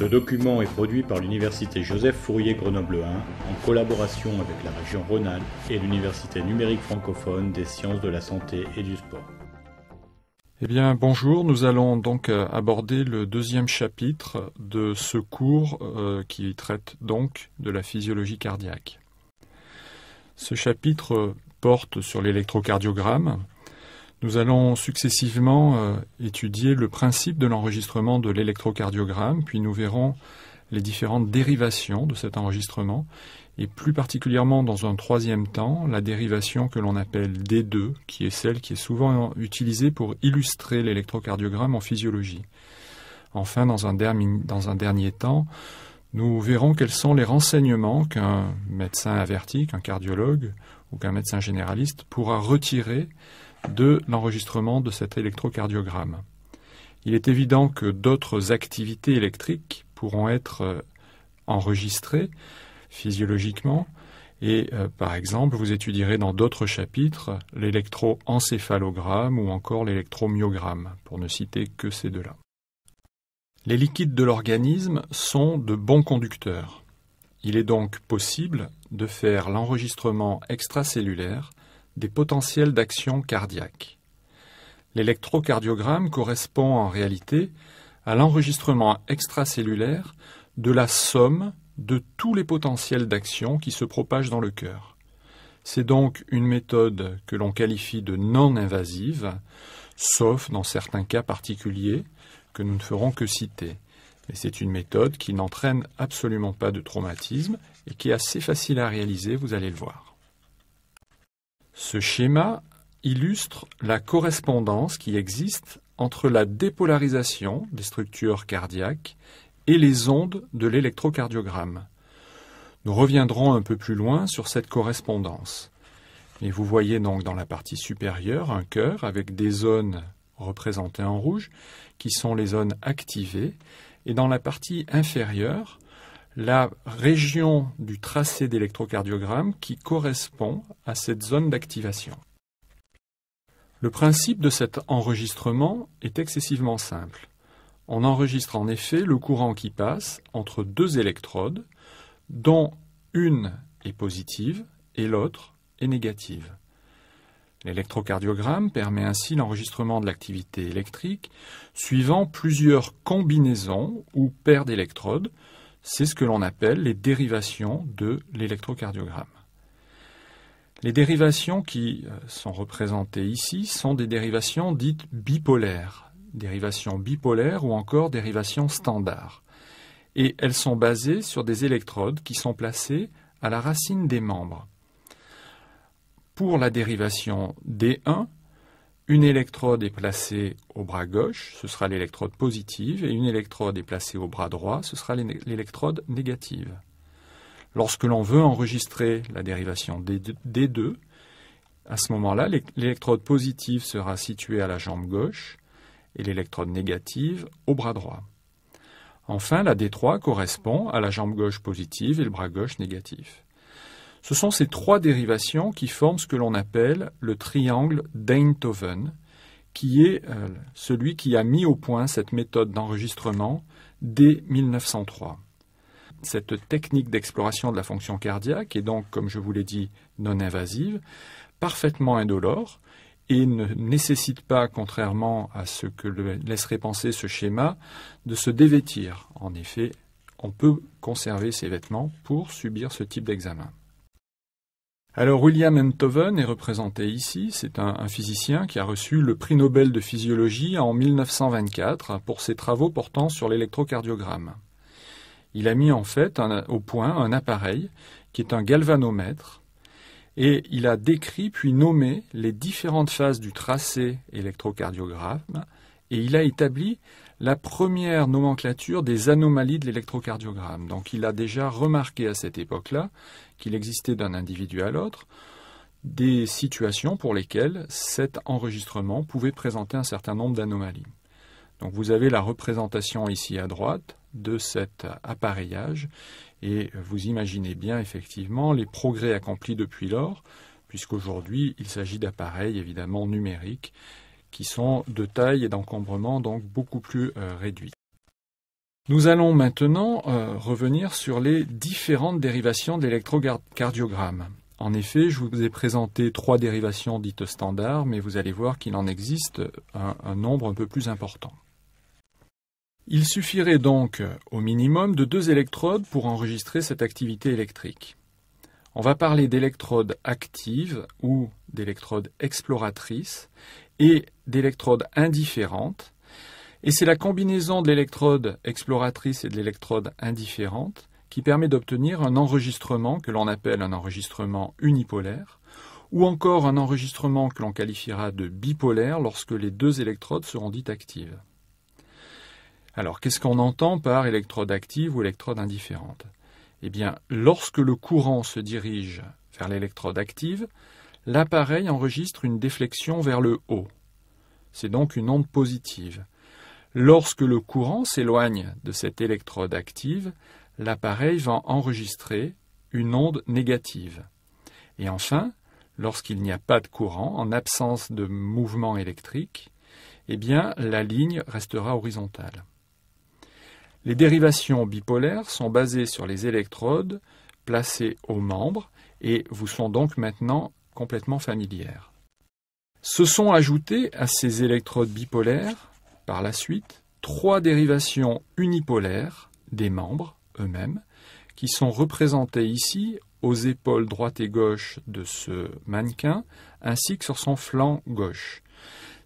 Ce document est produit par l'Université Joseph Fourier Grenoble 1 en collaboration avec la région Rhône-Alpes et l'Université numérique francophone des sciences de la santé et du sport. Eh bien, bonjour, nous allons donc aborder le deuxième chapitre de ce cours qui traite donc de la physiologie cardiaque. Ce chapitre porte sur l'électrocardiogramme. Nous allons successivement étudier le principe de l'enregistrement de l'électrocardiogramme, puis nous verrons les différentes dérivations de cet enregistrement, et plus particulièrement dans un troisième temps, la dérivation que l'on appelle D2, qui est celle qui est souvent utilisée pour illustrer l'électrocardiogramme en physiologie. Enfin, dans un dernier temps, nous verrons quels sont les renseignements qu'un médecin averti, qu'un cardiologue ou qu'un médecin généraliste pourra retirer de l'enregistrement de cet électrocardiogramme. Il est évident que d'autres activités électriques pourront être enregistrées physiologiquement et par exemple vous étudierez dans d'autres chapitres l'électroencéphalogramme ou encore l'électromyogramme, pour ne citer que ces deux-là. Les liquides de l'organisme sont de bons conducteurs. Il est donc possible de faire l'enregistrement extracellulaire des potentiels d'action cardiaque. L'électrocardiogramme correspond en réalité à l'enregistrement extracellulaire de la somme de tous les potentiels d'action qui se propagent dans le cœur. C'est donc une méthode que l'on qualifie de non invasive, sauf dans certains cas particuliers que nous ne ferons que citer. Mais c'est une méthode qui n'entraîne absolument pas de traumatisme et qui est assez facile à réaliser, vous allez le voir. Ce schéma illustre la correspondance qui existe entre la dépolarisation des structures cardiaques et les ondes de l'électrocardiogramme. Nous reviendrons un peu plus loin sur cette correspondance. Et vous voyez donc dans la partie supérieure un cœur avec des zones représentées en rouge qui sont les zones activées, et dans la partie inférieure, la région du tracé d'électrocardiogramme qui correspond à cette zone d'activation. Le principe de cet enregistrement est excessivement simple. On enregistre en effet le courant qui passe entre deux électrodes, dont une est positive et l'autre est négative. L'électrocardiogramme permet ainsi l'enregistrement de l'activité électrique suivant plusieurs combinaisons ou paires d'électrodes. C'est ce que l'on appelle les dérivations de l'électrocardiogramme. Les dérivations qui sont représentées ici sont des dérivations dites bipolaires, dérivations bipolaires ou encore dérivations standards. Et elles sont basées sur des électrodes qui sont placées à la racine des membres. Pour la dérivation D1, une électrode est placée au bras gauche, ce sera l'électrode positive, et une électrode est placée au bras droit, ce sera l'électrode négative. Lorsque l'on veut enregistrer la dérivation D2, à ce moment-là, l'électrode positive sera située à la jambe gauche et l'électrode négative au bras droit. Enfin, la D3 correspond à la jambe gauche positive et le bras gauche négatif. Ce sont ces trois dérivations qui forment ce que l'on appelle le triangle d'Einthoven, qui est celui qui a mis au point cette méthode d'enregistrement dès 1903. Cette technique d'exploration de la fonction cardiaque est donc, comme je vous l'ai dit, non invasive, parfaitement indolore et ne nécessite pas, contrairement à ce que laisserait penser ce schéma, de se dévêtir. En effet, on peut conserver ses vêtements pour subir ce type d'examen. Alors William Einthoven est représenté ici, c'est un physicien qui a reçu le prix Nobel de physiologie en 1924 pour ses travaux portant sur l'électrocardiogramme. Il a mis en fait au point un appareil qui est un galvanomètre et il a décrit puis nommé les différentes phases du tracé électrocardiogramme et il a établi la première nomenclature des anomalies de l'électrocardiogramme. Donc il a déjà remarqué à cette époque-là qu'il existait d'un individu à l'autre des situations pour lesquelles cet enregistrement pouvait présenter un certain nombre d'anomalies. Donc vous avez la représentation ici à droite de cet appareillage et vous imaginez bien effectivement les progrès accomplis depuis lors, puisqu'aujourd'hui il s'agit d'appareils évidemment numériques qui sont de taille et d'encombrement donc beaucoup plus réduits. Nous allons maintenant revenir sur les différentes dérivations de l'électrocardiogramme. En effet, je vous ai présenté 3 dérivations dites standards, mais vous allez voir qu'il en existe un nombre un peu plus important. Il suffirait donc au minimum de 2 électrodes pour enregistrer cette activité électrique. On va parler d'électrodes actives ou d'électrodes exploratrices et d'électrodes indifférentes. Et c'est la combinaison de l'électrode exploratrice et de l'électrode indifférente qui permet d'obtenir un enregistrement que l'on appelle un enregistrement unipolaire ou encore un enregistrement que l'on qualifiera de bipolaire lorsque les 2 électrodes seront dites actives. Alors, qu'est-ce qu'on entend par électrode active ou électrode indifférente? Eh bien, lorsque le courant se dirige vers l'électrode active, l'appareil enregistre une déflexion vers le haut. C'est donc une onde positive. Lorsque le courant s'éloigne de cette électrode active, l'appareil va enregistrer une onde négative. Et enfin, lorsqu'il n'y a pas de courant, en absence de mouvement électrique, eh bien, la ligne restera horizontale. Les dérivations bipolaires sont basées sur les électrodes placées aux membres et vous sont donc maintenant complètement familières. Se sont ajoutées à ces électrodes bipolaires, par la suite, 3 dérivations unipolaires des membres eux-mêmes, qui sont représentées ici aux épaules droite et gauche de ce mannequin, ainsi que sur son flanc gauche.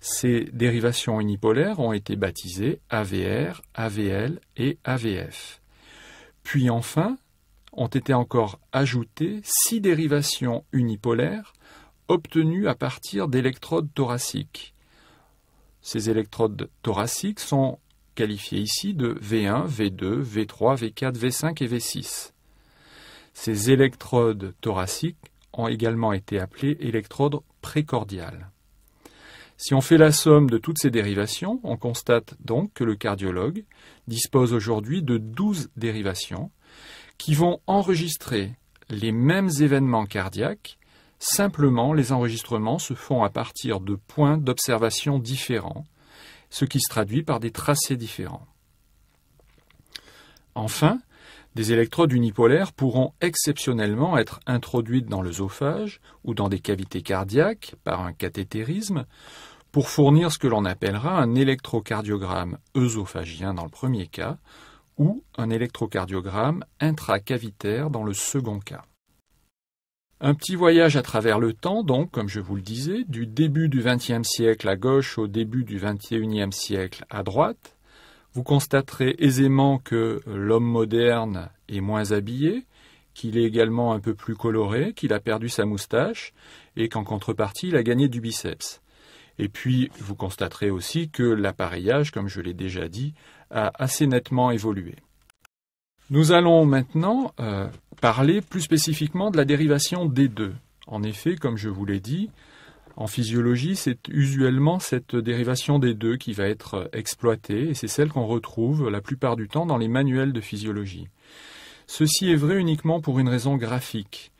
Ces dérivations unipolaires ont été baptisées AVR, AVL et AVF. Puis enfin, ont été encore ajoutées 6 dérivations unipolaires obtenues à partir d'électrodes thoraciques. Ces électrodes thoraciques sont qualifiées ici de V1, V2, V3, V4, V5 et V6. Ces électrodes thoraciques ont également été appelées électrodes précordiales. Si on fait la somme de toutes ces dérivations, on constate donc que le cardiologue dispose aujourd'hui de 12 dérivations qui vont enregistrer les mêmes événements cardiaques, simplement les enregistrements se font à partir de points d'observation différents, ce qui se traduit par des tracés différents. Enfin, des électrodes unipolaires pourront exceptionnellement être introduites dans l'œsophage ou dans des cavités cardiaques par un cathétérisme pour fournir ce que l'on appellera un électrocardiogramme œsophagien dans le premier cas ou un électrocardiogramme intracavitaire dans le second cas. Un petit voyage à travers le temps, donc, comme je vous le disais, du début du XXe siècle à gauche au début du XXIe siècle à droite. Vous constaterez aisément que l'homme moderne est moins habillé, qu'il est également un peu plus coloré, qu'il a perdu sa moustache et qu'en contrepartie, il a gagné du biceps. Et puis, vous constaterez aussi que l'appareillage, comme je l'ai déjà dit, a assez nettement évolué. Nous allons maintenant parler plus spécifiquement de la dérivation D2. En effet, comme je vous l'ai dit, en physiologie, c'est usuellement cette dérivation D2 qui va être exploitée et c'est celle qu'on retrouve la plupart du temps dans les manuels de physiologie. Ceci est vrai uniquement pour une raison graphique,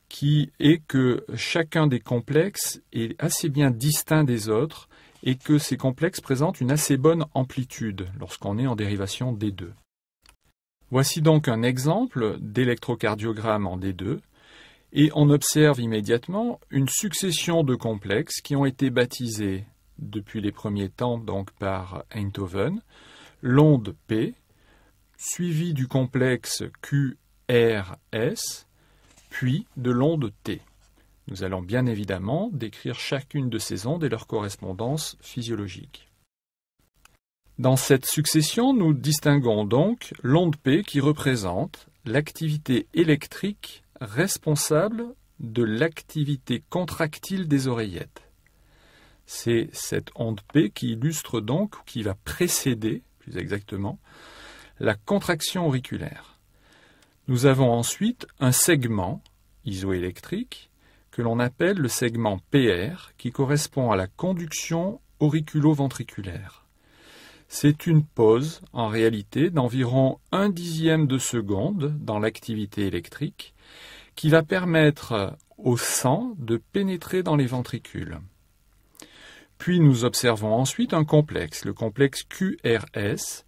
qui est que chacun des complexes est assez bien distinct des autres et que ces complexes présentent une assez bonne amplitude lorsqu'on est en dérivation D2. Voici donc un exemple d'électrocardiogramme en D2. Et on observe immédiatement une succession de complexes qui ont été baptisés depuis les premiers temps donc par Einthoven, l'onde P, suivie du complexe QRS, puis de l'onde T. Nous allons bien évidemment décrire chacune de ces ondes et leur correspondance physiologique. Dans cette succession, nous distinguons donc l'onde P qui représente l'activité électrique responsable de l'activité contractile des oreillettes. C'est cette onde P qui illustre donc, ou qui va précéder, plus exactement, la contraction auriculaire. Nous avons ensuite un segment isoélectrique que l'on appelle le segment PR, qui correspond à la conduction auriculo-ventriculaire. C'est une pause, en réalité, d'environ 1/10 de seconde dans l'activité électrique, qui va permettre au sang de pénétrer dans les ventricules. Puis nous observons ensuite un complexe, le complexe QRS,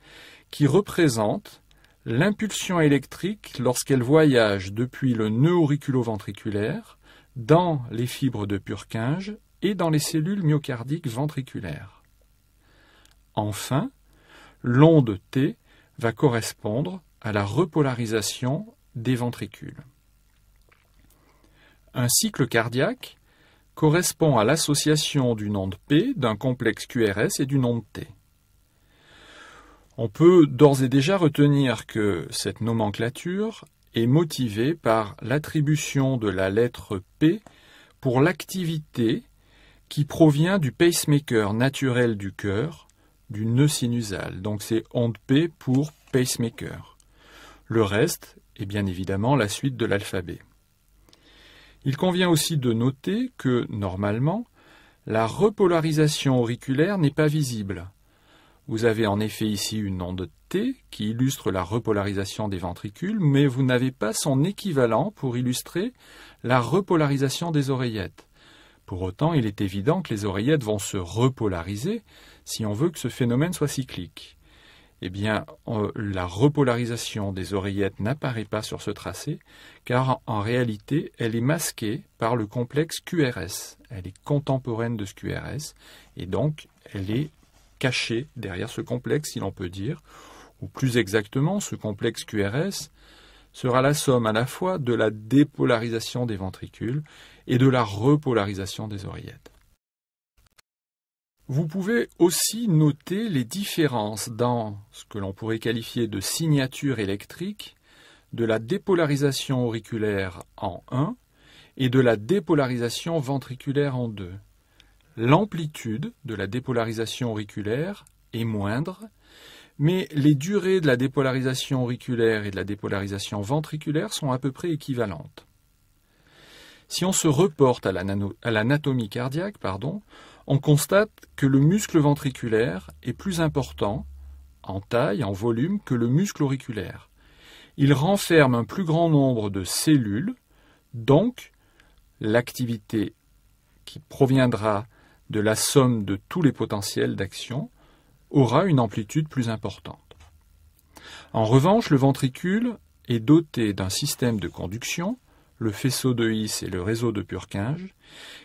qui représente l'impulsion électrique lorsqu'elle voyage depuis le nœud auriculo-ventriculaire dans les fibres de Purkinje et dans les cellules myocardiques ventriculaires. Enfin, l'onde T va correspondre à la repolarisation des ventricules. Un cycle cardiaque correspond à l'association d'une onde P, d'un complexe QRS et d'une onde T. On peut d'ores et déjà retenir que cette nomenclature est motivée par l'attribution de la lettre P pour l'activité qui provient du pacemaker naturel du cœur, du nœud sinusal. Donc c'est onde P pour pacemaker. Le reste est bien évidemment la suite de l'alphabet. Il convient aussi de noter que, normalement, la repolarisation auriculaire n'est pas visible. Vous avez en effet ici une onde T qui illustre la repolarisation des ventricules, mais vous n'avez pas son équivalent pour illustrer la repolarisation des oreillettes. Pour autant, il est évident que les oreillettes vont se repolariser si on veut que ce phénomène soit cyclique. Eh bien, la repolarisation des oreillettes n'apparaît pas sur ce tracé, car en réalité, elle est masquée par le complexe QRS. Elle est contemporaine de ce QRS, et donc elle est cachée derrière ce complexe, si l'on peut dire, ou plus exactement, ce complexe QRS sera la somme à la fois de la dépolarisation des ventricules et de la repolarisation des oreillettes. Vous pouvez aussi noter les différences dans ce que l'on pourrait qualifier de signature électrique de la dépolarisation auriculaire en 1 et de la dépolarisation ventriculaire en 2. L'amplitude de la dépolarisation auriculaire est moindre, mais les durées de la dépolarisation auriculaire et de la dépolarisation ventriculaire sont à peu près équivalentes. Si on se reporte à l'anatomie cardiaque, on constate que le muscle ventriculaire est plus important en taille, en volume, que le muscle auriculaire. Il renferme un plus grand nombre de cellules, donc l'activité qui proviendra de la somme de tous les potentiels d'action aura une amplitude plus importante. En revanche, le ventricule est doté d'un système de conduction, le faisceau de His et le réseau de Purkinje,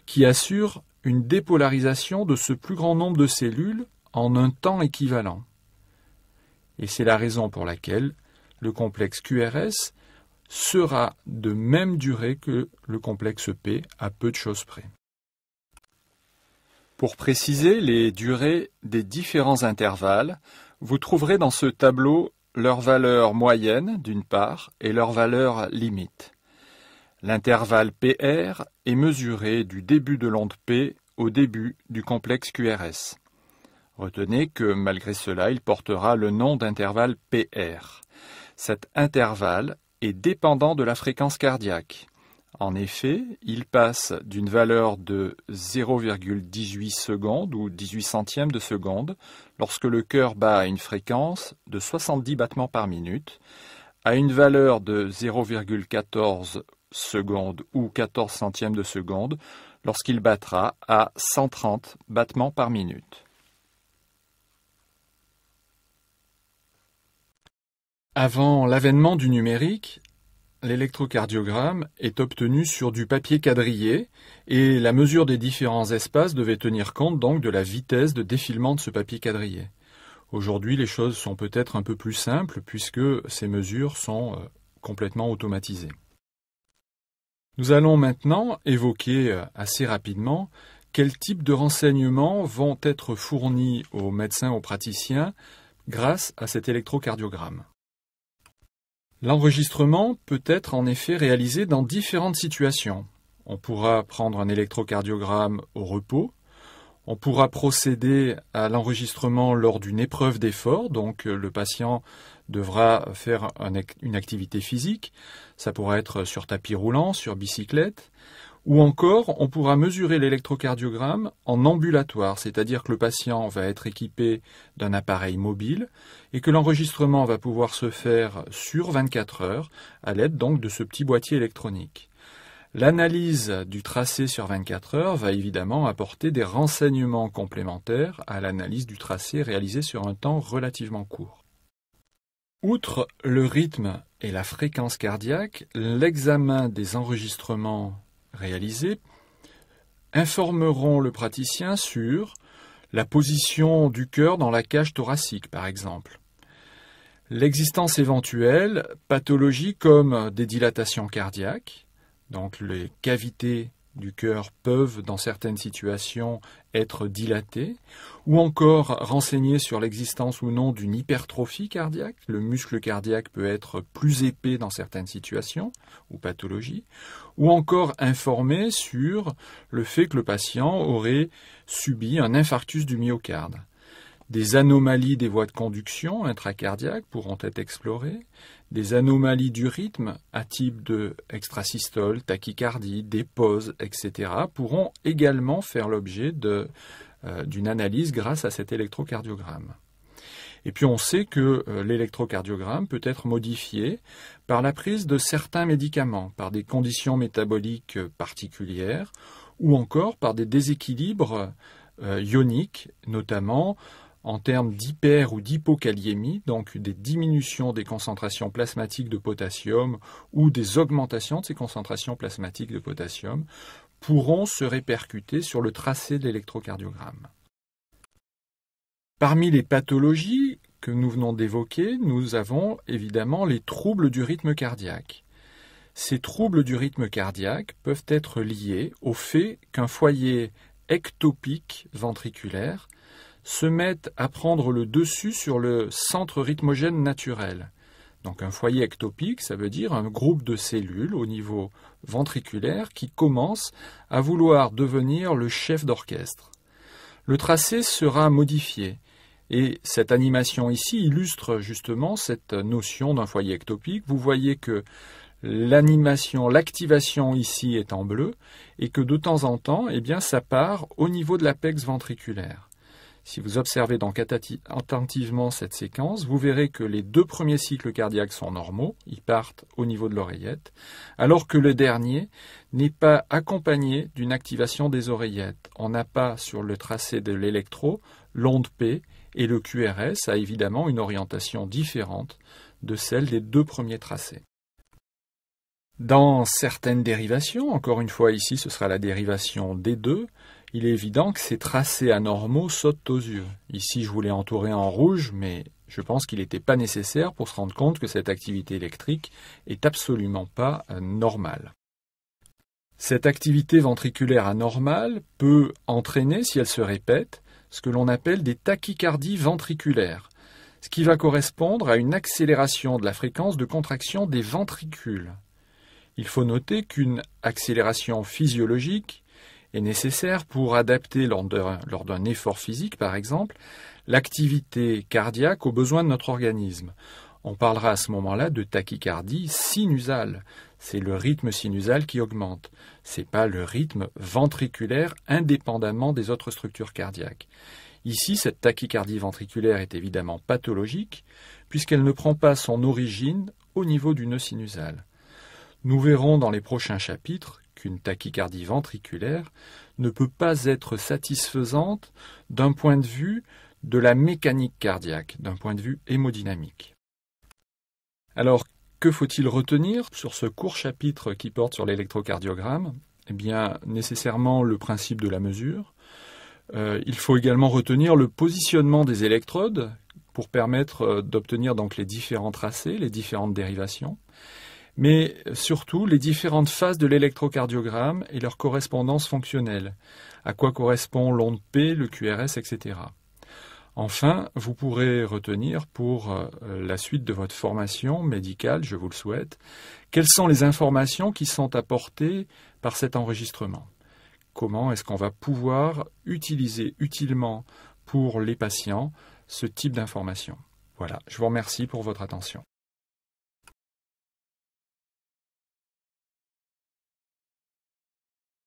qui assure une dépolarisation de ce plus grand nombre de cellules en un temps équivalent. Et c'est la raison pour laquelle le complexe QRS sera de même durée que le complexe P à peu de choses près. Pour préciser les durées des différents intervalles, vous trouverez dans ce tableau leur valeur moyenne d'une part et leur valeur limite. L'intervalle PR est mesuré du début de l'onde P au début du complexe QRS. Retenez que malgré cela, il portera le nom d'intervalle PR. Cet intervalle est dépendant de la fréquence cardiaque. En effet, il passe d'une valeur de 0,18 secondes ou 18 centièmes de seconde lorsque le cœur bat à une fréquence de 70 battements par minute à une valeur de 0,14 secondes ou 14 centièmes de seconde lorsqu'il battra à 130 battements par minute. Avant l'avènement du numérique, l'électrocardiogramme est obtenu sur du papier quadrillé et la mesure des différents espaces devait tenir compte donc de la vitesse de défilement de ce papier quadrillé. Aujourd'hui, les choses sont peut-être un peu plus simples puisque ces mesures sont complètement automatisées. Nous allons maintenant évoquer assez rapidement quel type de renseignements vont être fournis aux médecins, aux praticiens grâce à cet électrocardiogramme. L'enregistrement peut être en effet réalisé dans différentes situations. On pourra prendre un électrocardiogramme au repos, on pourra procéder à l'enregistrement lors d'une épreuve d'effort, donc le patient devra faire une activité physique, ça pourra être sur tapis roulant, sur bicyclette, ou encore on pourra mesurer l'électrocardiogramme en ambulatoire, c'est-à-dire que le patient va être équipé d'un appareil mobile et que l'enregistrement va pouvoir se faire sur 24 heures à l'aide donc de ce petit boîtier électronique. L'analyse du tracé sur 24 heures va évidemment apporter des renseignements complémentaires à l'analyse du tracé réalisé sur un temps relativement court. Outre le rythme et la fréquence cardiaque, l'examen des enregistrements réalisés informeront le praticien sur la position du cœur dans la cage thoracique, par exemple, l'existence éventuelle, pathologies comme des dilatations cardiaques, donc les cavités du cœur peuvent, dans certaines situations, être dilatées, ou encore renseigner sur l'existence ou non d'une hypertrophie cardiaque. Le muscle cardiaque peut être plus épais dans certaines situations ou pathologies, ou encore informer sur le fait que le patient aurait subi un infarctus du myocarde. Des anomalies des voies de conduction intracardiaques pourront être explorées, des anomalies du rythme à type de extrasystole, tachycardie, des pauses, etc. pourront également faire l'objet d'une analyse grâce à cet électrocardiogramme. Et puis on sait que l'électrocardiogramme peut être modifié par la prise de certains médicaments, par des conditions métaboliques particulières, ou encore par des déséquilibres ioniques, notamment en termes d'hyper ou d'hypokaliémie, donc des diminutions des concentrations plasmatiques de potassium ou des augmentations de ces concentrations plasmatiques de potassium, pourront se répercuter sur le tracé de l'électrocardiogramme. Parmi les pathologies que nous venons d'évoquer, nous avons évidemment les troubles du rythme cardiaque. Ces troubles du rythme cardiaque peuvent être liés au fait qu'un foyer ectopique ventriculaire se mettent à prendre le dessus sur le centre rythmogène naturel. Donc un foyer ectopique, ça veut dire un groupe de cellules au niveau ventriculaire qui commence à vouloir devenir le chef d'orchestre. Le tracé sera modifié et cette animation ici illustre justement cette notion d'un foyer ectopique. Vous voyez que l'activation ici est en bleu et que de temps en temps, eh bien, ça part au niveau de l'apex ventriculaire. Si vous observez donc attentivement cette séquence, vous verrez que les deux premiers cycles cardiaques sont normaux, ils partent au niveau de l'oreillette, alors que le dernier n'est pas accompagné d'une activation des oreillettes. On n'a pas sur le tracé de l'électro l'onde P et le QRS a évidemment une orientation différente de celle des deux premiers tracés. Dans certaines dérivations, encore une fois ici ce sera la dérivation D2, il est évident que ces tracés anormaux sautent aux yeux. Ici je voulais entourer en rouge, mais je pense qu'il n'était pas nécessaire pour se rendre compte que cette activité électrique est absolument pas normale. Cette activité ventriculaire anormale peut entraîner, si elle se répète, ce que l'on appelle des tachycardies ventriculaires, ce qui va correspondre à une accélération de la fréquence de contraction des ventricules. Il faut noter qu'une accélération physiologique est nécessaire pour adapter lors d'un effort physique, par exemple, l'activité cardiaque aux besoins de notre organisme. On parlera à ce moment-là de tachycardie sinusale. C'est le rythme sinusal qui augmente. Ce n'est pas le rythme ventriculaire indépendamment des autres structures cardiaques. Ici, cette tachycardie ventriculaire est évidemment pathologique puisqu'elle ne prend pas son origine au niveau du nœud sinusal. Nous verrons dans les prochains chapitres qu'une tachycardie ventriculaire ne peut pas être satisfaisante d'un point de vue de la mécanique cardiaque, d'un point de vue hémodynamique. Alors, que faut-il retenir sur ce court chapitre qui porte sur l'électrocardiogramme ? Eh bien, nécessairement le principe de la mesure. Il faut également retenir le positionnement des électrodes pour permettre d'obtenir donc les différents tracés, les différentes dérivations. Mais surtout les différentes phases de l'électrocardiogramme et leur correspondance fonctionnelle, à quoi correspond l'onde P, le QRS, etc. Enfin, vous pourrez retenir pour la suite de votre formation médicale, je vous le souhaite, quelles sont les informations qui sont apportées par cet enregistrement. Comment est-ce qu'on va pouvoir utiliser utilement pour les patients ce type d'informations. Voilà, je vous remercie pour votre attention.